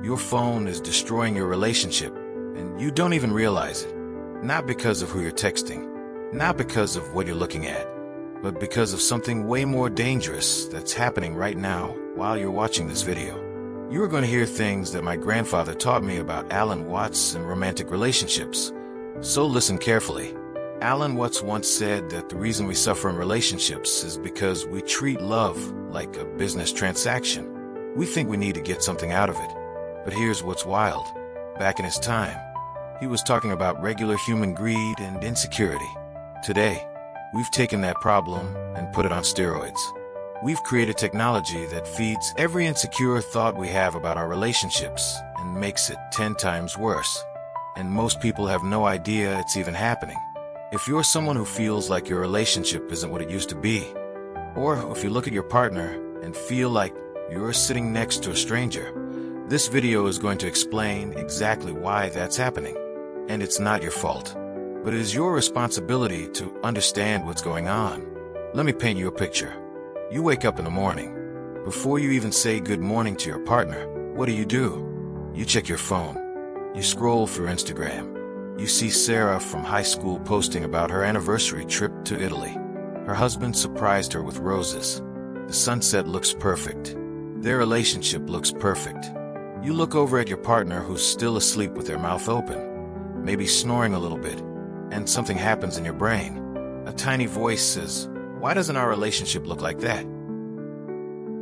Your phone is destroying your relationship, and you don't even realize it. Not because of who you're texting, not because of what you're looking at, but because of something way more dangerous that's happening right now while you're watching this video. You are going to hear things that my grandfather taught me about Alan Watts and romantic relationships. So listen carefully. Alan Watts once said that the reason we suffer in relationships is because we treat love like a business transaction. We think we need to get something out of it. But here's what's wild. Back in his time, he was talking about regular human greed and insecurity. Today, we've taken that problem and put it on steroids. We've created technology that feeds every insecure thought we have about our relationships and makes it 10 times worse. And most people have no idea it's even happening. If you're someone who feels like your relationship isn't what it used to be, or if you look at your partner and feel like you're sitting next to a stranger, this video is going to explain exactly why that's happening. And it's not your fault, but it is your responsibility to understand what's going on. Let me paint you a picture. You wake up in the morning. Before you even say good morning to your partner, what do? You check your phone. You scroll through Instagram. You see Sarah from high school posting about her anniversary trip to Italy. Her husband surprised her with roses. The sunset looks perfect. Their relationship looks perfect. You look over at your partner who's still asleep with their mouth open, maybe snoring a little bit, and something happens in your brain. A tiny voice says, "Why doesn't our relationship look like that?"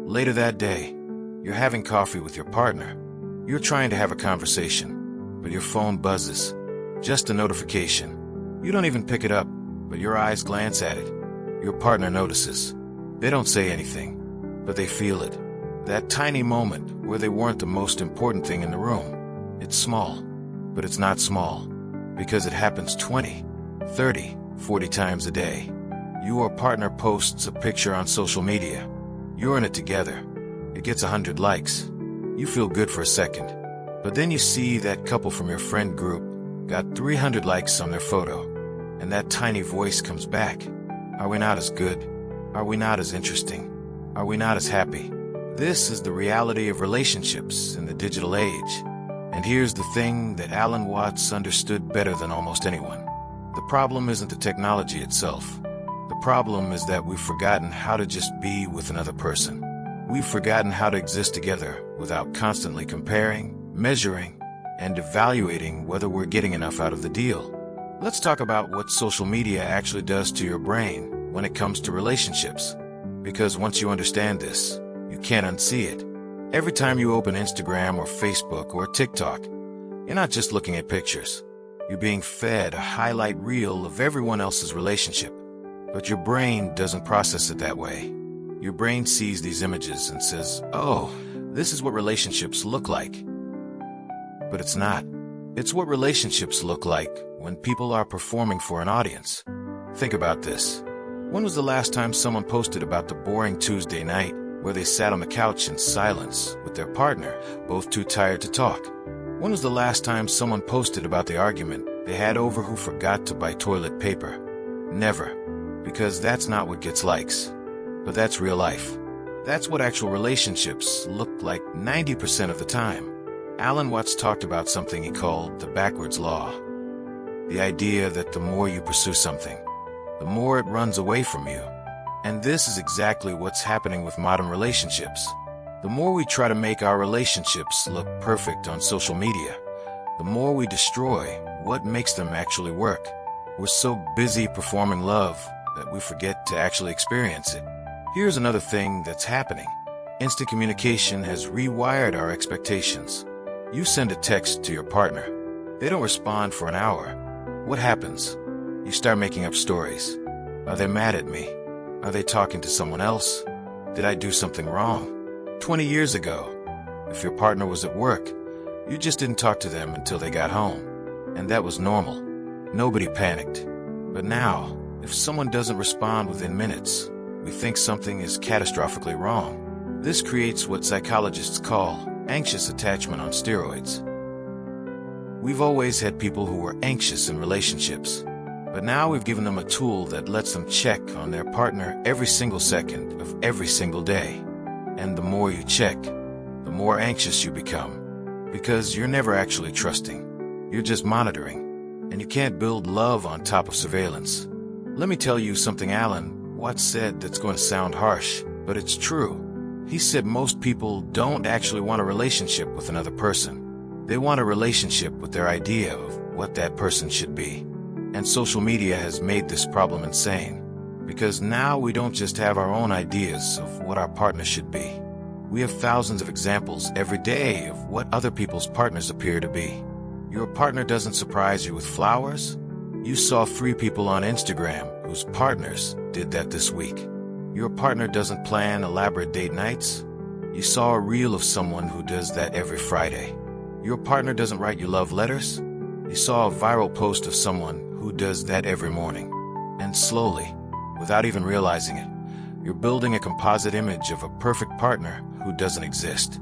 Later that day, you're having coffee with your partner. You're trying to have a conversation, but your phone buzzes. Just a notification. You don't even pick it up, but your eyes glance at it. Your partner notices. They don't say anything, but they feel it. That tiny moment where they weren't the most important thing in the room. It's small, but it's not small, because it happens 20, 30, 40 times a day. Your partner posts a picture on social media. You're in it together. It gets 100 likes. You feel good for a second, but then you see that couple from your friend group got 300 likes on their photo, and that tiny voice comes back. Are we not as good? Are we not as interesting? Are we not as happy? This is the reality of relationships in the digital age. And here's the thing that Alan Watts understood better than almost anyone. The problem isn't the technology itself. The problem is that we've forgotten how to just be with another person. We've forgotten how to exist together without constantly comparing, measuring, and evaluating whether we're getting enough out of the deal. Let's talk about what social media actually does to your brain when it comes to relationships. Because once you understand this, you can't unsee it. Every time you open Instagram or Facebook or TikTok, you're not just looking at pictures. You're being fed a highlight reel of everyone else's relationship. But your brain doesn't process it that way. Your brain sees these images and says, "Oh, this is what relationships look like." But it's not. It's what relationships look like when people are performing for an audience. Think about this. When was the last time someone posted about the boring Tuesday night where they sat on the couch in silence with their partner, both too tired to talk? When was the last time someone posted about the argument they had over who forgot to buy toilet paper? Never. Because that's not what gets likes. But that's real life. That's what actual relationships look like 90% of the time. Alan Watts talked about something he called the backwards law. The idea that the more you pursue something, the more it runs away from you. And this is exactly what's happening with modern relationships. The more we try to make our relationships look perfect on social media, the more we destroy what makes them actually work. We're so busy performing love that we forget to actually experience it. Here's another thing that's happening. Instant communication has rewired our expectations. You send a text to your partner. They don't respond for an hour. What happens? You start making up stories. Are they mad at me? Are they talking to someone else? Did I do something wrong? 20 years ago, if your partner was at work, you just didn't talk to them until they got home. And that was normal. Nobody panicked. But now, if someone doesn't respond within minutes, we think something is catastrophically wrong. This creates what psychologists call anxious attachment on steroids. We've always had people who were anxious in relationships, but now we've given them a tool that lets them check on their partner every single second of every single day. And the more you check, the more anxious you become. Because you're never actually trusting. You're just monitoring. And you can't build love on top of surveillance. Let me tell you something Alan Watts said that's going to sound harsh, but it's true. He said most people don't actually want a relationship with another person. They want a relationship with their idea of what that person should be. And social media has made this problem insane. Because now we don't just have our own ideas of what our partner should be. We have thousands of examples every day of what other people's partners appear to be. Your partner doesn't surprise you with flowers. You saw 3 people on Instagram whose partners did that this week. Your partner doesn't plan elaborate date nights. You saw a reel of someone who does that every Friday. Your partner doesn't write you love letters. You saw a viral post of someone who does that every morning. And slowly, without even realizing it, you're building a composite image of a perfect partner who doesn't exist.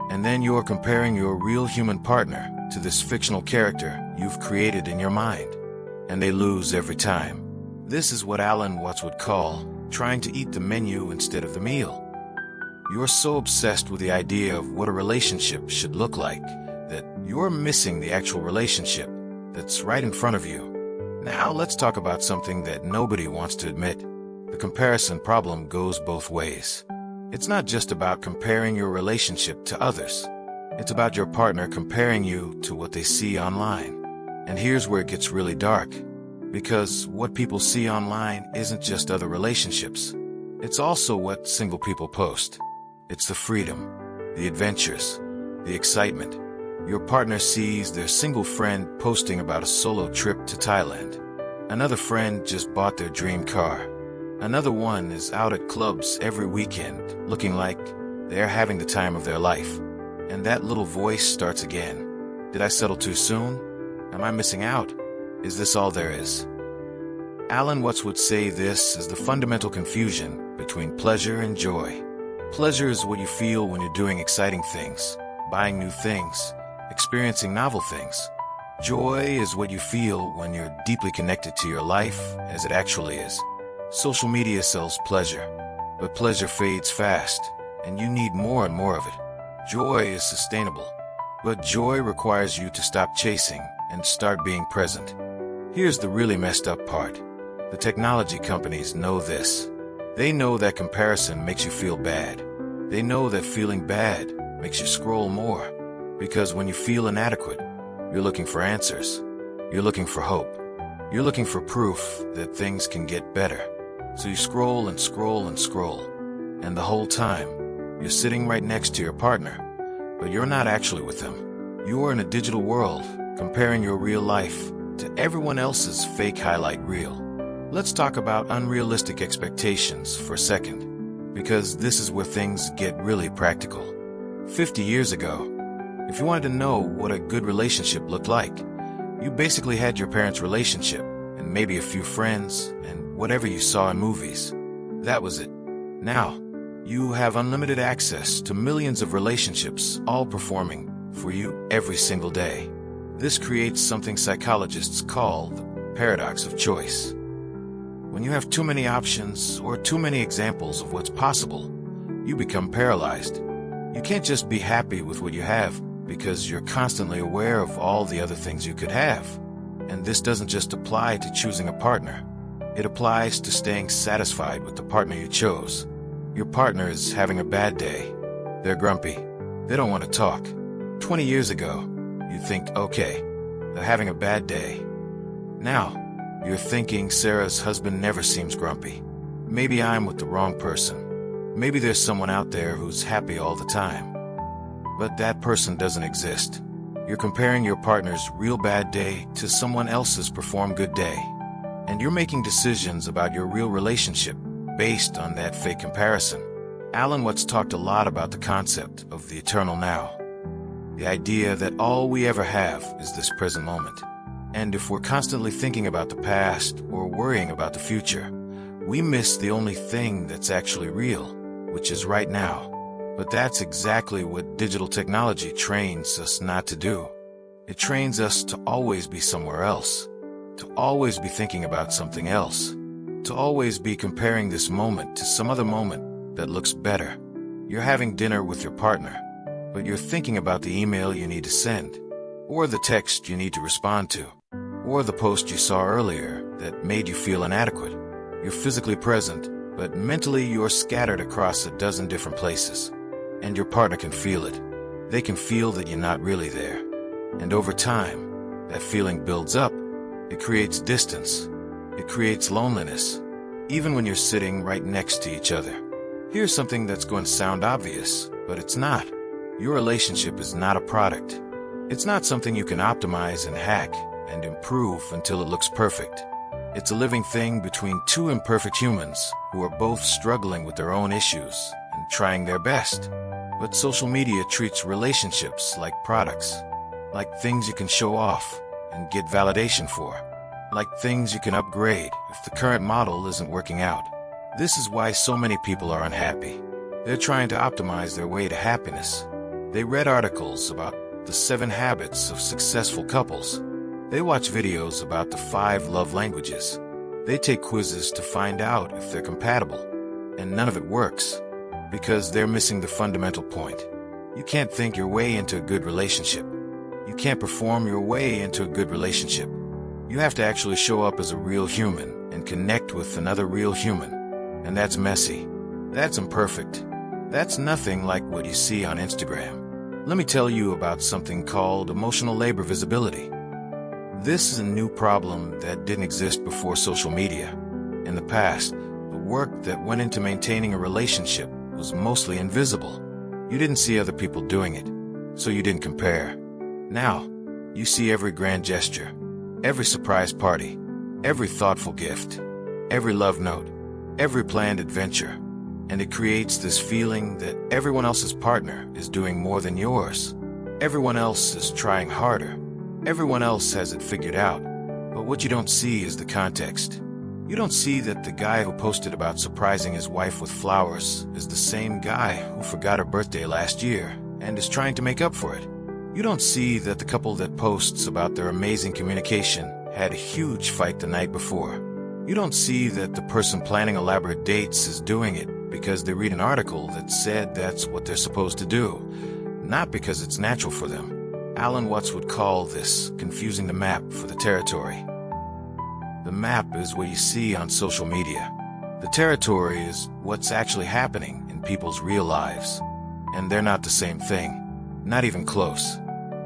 And then you're comparing your real human partner to this fictional character you've created in your mind. And they lose every time. This is what Alan Watts would call trying to eat the menu instead of the meal. You're so obsessed with the idea of what a relationship should look like that you're missing the actual relationship that's right in front of you. Now let's talk about something that nobody wants to admit. The comparison problem goes both ways. It's not just about comparing your relationship to others. It's about your partner comparing you to what they see online. And here's where it gets really dark. Because what people see online isn't just other relationships. It's also what single people post. It's the freedom, the adventures, the excitement. Your partner sees their single friend posting about a solo trip to Thailand. Another friend just bought their dream car. Another one is out at clubs every weekend, looking like they're having the time of their life. And that little voice starts again. Did I settle too soon? Am I missing out? Is this all there is? Alan Watts would say this is the fundamental confusion between pleasure and joy. Pleasure is what you feel when you're doing exciting things, buying new things, experiencing novel things. Joy is what you feel when you're deeply connected to your life as it actually is. Social media sells pleasure, but pleasure fades fast, and you need more and more of it. Joy is sustainable, but joy requires you to stop chasing and start being present. Here's the really messed up part. The technology companies know this. They know that comparison makes you feel bad. They know that feeling bad makes you scroll more. Because when you feel inadequate, you're looking for answers. You're looking for hope. You're looking for proof that things can get better. So you scroll and scroll and scroll. And the whole time, you're sitting right next to your partner, but you're not actually with them. You're in a digital world, comparing your real life to everyone else's fake highlight reel. Let's talk about unrealistic expectations for a second, because this is where things get really practical. 50 years ago, if you wanted to know what a good relationship looked like, you basically had your parents' relationship, and maybe a few friends, and whatever you saw in movies. That was it. Now, you have unlimited access to millions of relationships, all performing for you every single day. This creates something psychologists call the paradox of choice. When you have too many options or too many examples of what's possible, you become paralyzed. You can't just be happy with what you have because you're constantly aware of all the other things you could have. And this doesn't just apply to choosing a partner. It applies to staying satisfied with the partner you chose. Your partner is having a bad day. They're grumpy. They don't want to talk. 20 years ago, you'd think, okay, they're having a bad day. Now, you're thinking Sarah's husband never seems grumpy. Maybe I'm with the wrong person. Maybe there's someone out there who's happy all the time. But that person doesn't exist. You're comparing your partner's real bad day to someone else's perform good day. And you're making decisions about your real relationship based on that fake comparison. Alan Watts talked a lot about the concept of the eternal now. The idea that all we ever have is this present moment. And if we're constantly thinking about the past or worrying about the future, we miss the only thing that's actually real, which is right now. But that's exactly what digital technology trains us not to do. It trains us to always be somewhere else, to always be thinking about something else, to always be comparing this moment to some other moment that looks better. You're having dinner with your partner, but you're thinking about the email you need to send, or the text you need to respond to, or the post you saw earlier that made you feel inadequate. You're physically present, but mentally you're scattered across a dozen different places. And your partner can feel it. They can feel that you're not really there. And over time, that feeling builds up. It creates distance. It creates loneliness, even when you're sitting right next to each other. Here's something that's going to sound obvious, but it's not. Your relationship is not a product. It's not something you can optimize and hack and improve until it looks perfect. It's a living thing between two imperfect humans who are both struggling with their own issues and trying their best. But social media treats relationships like products, like things you can show off and get validation for, like things you can upgrade if the current model isn't working out. This is why so many people are unhappy. They're trying to optimize their way to happiness. They read articles about the 7 habits of successful couples. They watch videos about the 5 love languages. They take quizzes to find out if they're compatible. And none of it works, because they're missing the fundamental point. You can't think your way into a good relationship. You can't perform your way into a good relationship. You have to actually show up as a real human and connect with another real human. And that's messy. That's imperfect. That's nothing like what you see on Instagram. Let me tell you about something called emotional labor visibility. This is a new problem that didn't exist before social media. In the past, the work that went into maintaining a relationship was mostly invisible. You didn't see other people doing it, so you didn't compare. Now, you see every grand gesture, every surprise party, every thoughtful gift, every love note, every planned adventure, and it creates this feeling that everyone else's partner is doing more than yours. Everyone else is trying harder. Everyone else has it figured out. But what you don't see is the context. You don't see that the guy who posted about surprising his wife with flowers is the same guy who forgot her birthday last year and is trying to make up for it. You don't see that the couple that posts about their amazing communication had a huge fight the night before. You don't see that the person planning elaborate dates is doing it because they read an article that said that's what they're supposed to do, not because it's natural for them. Alan Watts would call this confusing the map for the territory. The map is what you see on social media. The territory is what's actually happening in people's real lives. And they're not the same thing, not even close.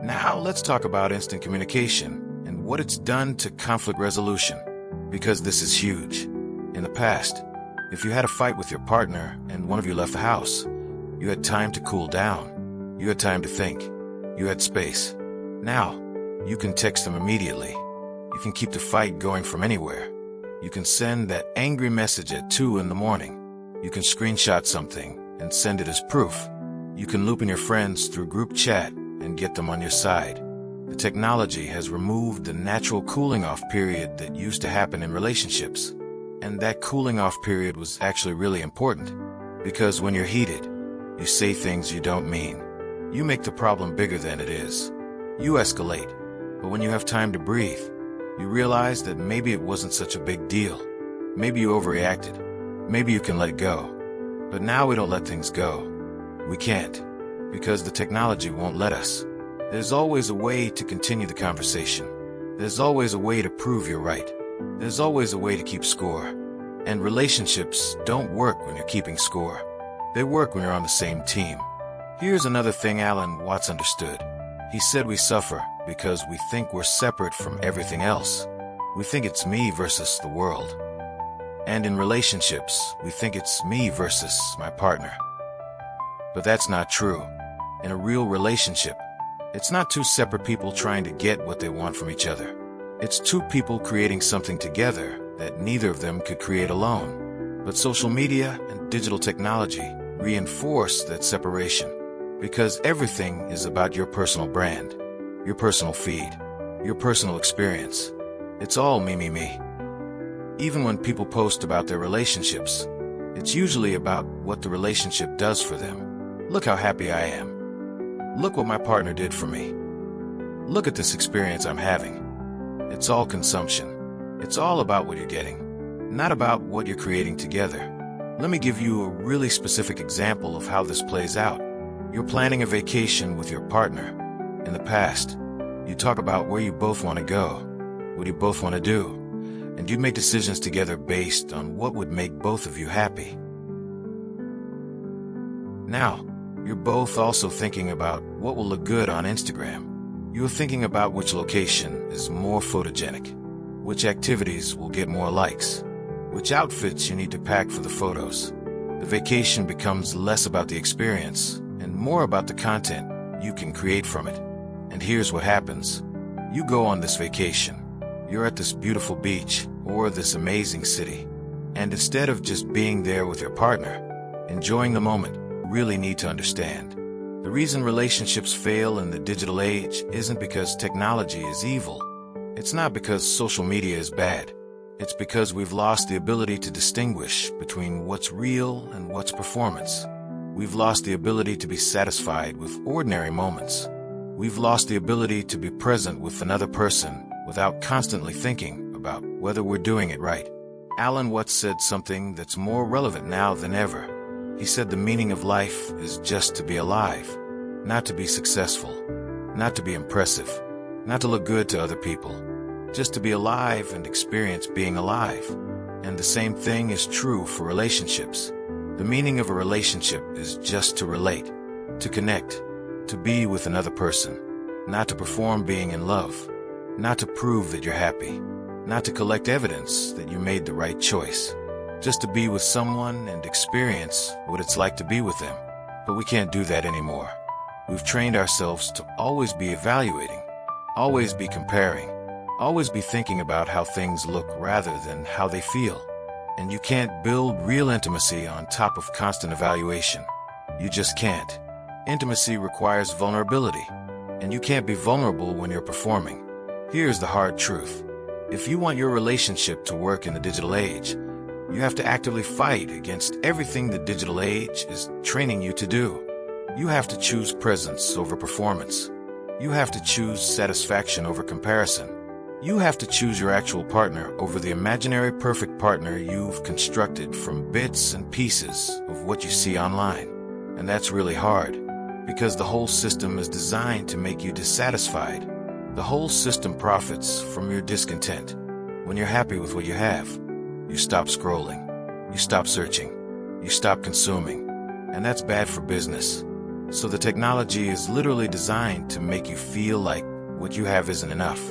Now let's talk about instant communication and what it's done to conflict resolution, because this is huge. In the past, if you had a fight with your partner and one of you left the house, you had time to cool down. You had time to think. You had space. Now, you can text them immediately. You can keep the fight going from anywhere. You can send that angry message at 2 in the morning. You can screenshot something and send it as proof. You can loop in your friends through group chat and get them on your side. The technology has removed the natural cooling off period that used to happen in relationships. And that cooling off period was actually really important, because when you're heated, you say things you don't mean. You make the problem bigger than it is. You escalate, but when you have time to breathe, you realize that maybe it wasn't such a big deal. Maybe you overreacted. Maybe you can let it go. But now we don't let things go. We can't, because the technology won't let us. There's always a way to continue the conversation. There's always a way to prove you're right. There's always a way to keep score. And relationships don't work when you're keeping score. They work when you're on the same team. Here's another thing Alan Watts understood. He said we suffer because we think we're separate from everything else. We think it's me versus the world. And in relationships, we think it's me versus my partner. But that's not true. In a real relationship, it's not 2 separate people trying to get what they want from each other. It's 2 people creating something together that neither of them could create alone. But social media and digital technology reinforce that separation, because everything is about your personal brand, your personal feed, your personal experience. It's all me, me, me. Even when people post about their relationships, it's usually about what the relationship does for them. Look how happy I am. Look what my partner did for me. Look at this experience I'm having. It's all consumption. It's all about what you're getting, not about what you're creating together. Let me give you a really specific example of how this plays out. You're planning a vacation with your partner. In the past, you talk about where you both want to go, what you both want to do, and you make decisions together based on what would make both of you happy. Now, you're both also thinking about what will look good on Instagram. You're thinking about which location is more photogenic, which activities will get more likes, which outfits you need to pack for the photos. The vacation becomes less about the experience and more about the content you can create from it. And here's what happens. You go on this vacation. You're at this beautiful beach or this amazing city. And instead of just being there with your partner, enjoying the moment, you really need to understand. The reason relationships fail in the digital age isn't because technology is evil. It's not because social media is bad. It's because we've lost the ability to distinguish between what's real and what's performance. We've lost the ability to be satisfied with ordinary moments. We've lost the ability to be present with another person without constantly thinking about whether we're doing it right. Alan Watts said something that's more relevant now than ever. He said the meaning of life is just to be alive, not to be successful, not to be impressive, not to look good to other people, just to be alive and experience being alive. And the same thing is true for relationships. The meaning of a relationship is just to relate, to connect, to be with another person, not to perform being in love, not to prove that you're happy, not to collect evidence that you made the right choice, just to be with someone and experience what it's like to be with them. But we can't do that anymore. We've trained ourselves to always be evaluating, always be comparing, always be thinking about how things look rather than how they feel. And you can't build real intimacy on top of constant evaluation. You just can't. Intimacy requires vulnerability, and you can't be vulnerable when you're performing. Here's the hard truth. If you want your relationship to work in the digital age, you have to actively fight against everything the digital age is training you to do. You have to choose presence over performance. You have to choose satisfaction over comparison. You have to choose your actual partner over the imaginary perfect partner you've constructed from bits and pieces of what you see online. And that's really hard, because the whole system is designed to make you dissatisfied. The whole system profits from your discontent. When you're happy with what you have, you stop scrolling, you stop searching, you stop consuming, and that's bad for business. So the technology is literally designed to make you feel like what you have isn't enough.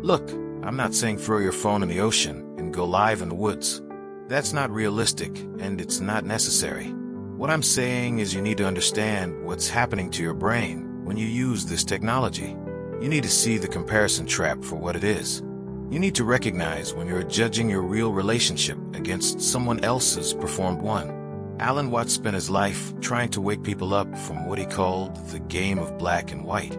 Look, I'm not saying throw your phone in the ocean and go live in the woods. That's not realistic, and it's not necessary. What I'm saying is you need to understand what's happening to your brain when you use this technology. You need to see the comparison trap for what it is. You need to recognize when you're judging your real relationship against someone else's performed one. Alan Watts spent his life trying to wake people up from what he called the game of black and white.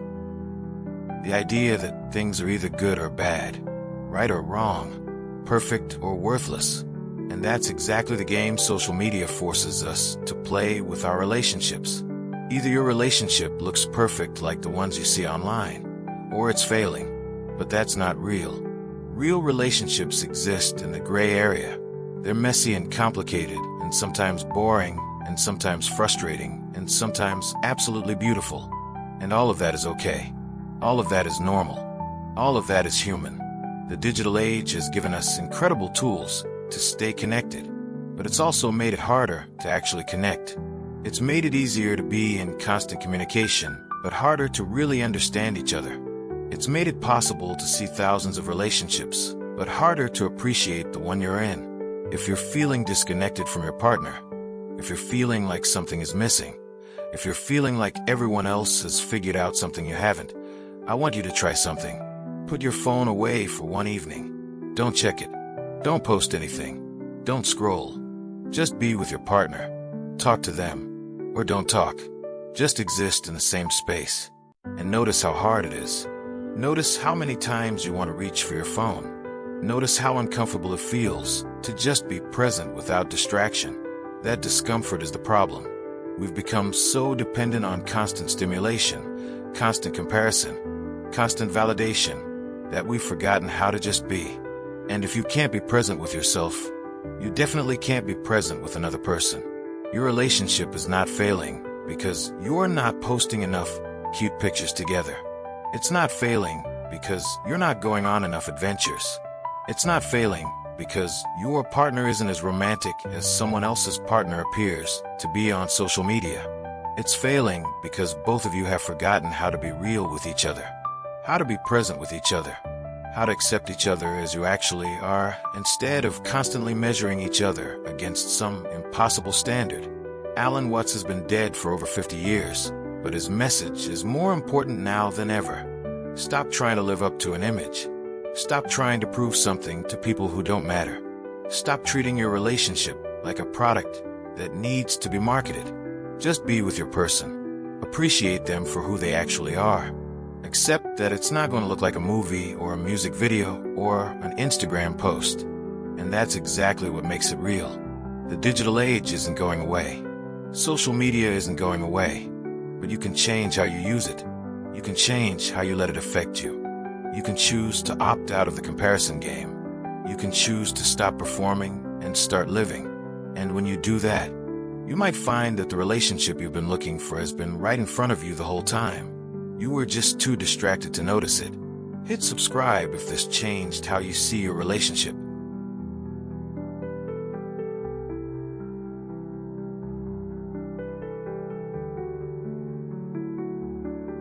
The idea that things are either good or bad, right or wrong, perfect or worthless. And that's exactly the game social media forces us to play with our relationships. Either your relationship looks perfect like the ones you see online, or it's failing. But that's not real. Real relationships exist in the gray area. They're messy and complicated, and sometimes boring, and sometimes frustrating, and sometimes absolutely beautiful. And all of that is okay. All of that is normal. All of that is human. The digital age has given us incredible tools to stay connected, but it's also made it harder to actually connect. It's made it easier to be in constant communication, but harder to really understand each other. It's made it possible to see thousands of relationships, but harder to appreciate the one you're in. If you're feeling disconnected from your partner, if you're feeling like something is missing, if you're feeling like everyone else has figured out something you haven't, I want you to try something. Put your phone away for one evening. Don't check it. Don't post anything. Don't scroll. Just be with your partner. Talk to them. Or don't talk. Just exist in the same space. And notice how hard it is. Notice how many times you want to reach for your phone. Notice how uncomfortable it feels to just be present without distraction. That discomfort is the problem. We've become so dependent on constant stimulation, constant comparison, constant validation, that we've forgotten how to just be. And if you can't be present with yourself, you definitely can't be present with another person. Your relationship is not failing because you're not posting enough cute pictures together. It's not failing because you're not going on enough adventures. It's not failing because your partner isn't as romantic as someone else's partner appears to be on social media. It's failing because both of you have forgotten how to be real with each other, how to be present with each other, how to accept each other as you actually are, instead of constantly measuring each other against some impossible standard. Alan Watts has been dead for over 50 years, but his message is more important now than ever. Stop trying to live up to an image. Stop trying to prove something to people who don't matter. Stop treating your relationship like a product that needs to be marketed. Just be with your person. Appreciate them for who they actually are. Accept that it's not going to look like a movie or a music video or an Instagram post. And that's exactly what makes it real. The digital age isn't going away. Social media isn't going away. But you can change how you use it. You can change how you let it affect you. You can choose to opt out of the comparison game. You can choose to stop performing and start living. And when you do that, you might find that the relationship you've been looking for has been right in front of you the whole time. You were just too distracted to notice it. Hit subscribe if this changed how you see your relationship.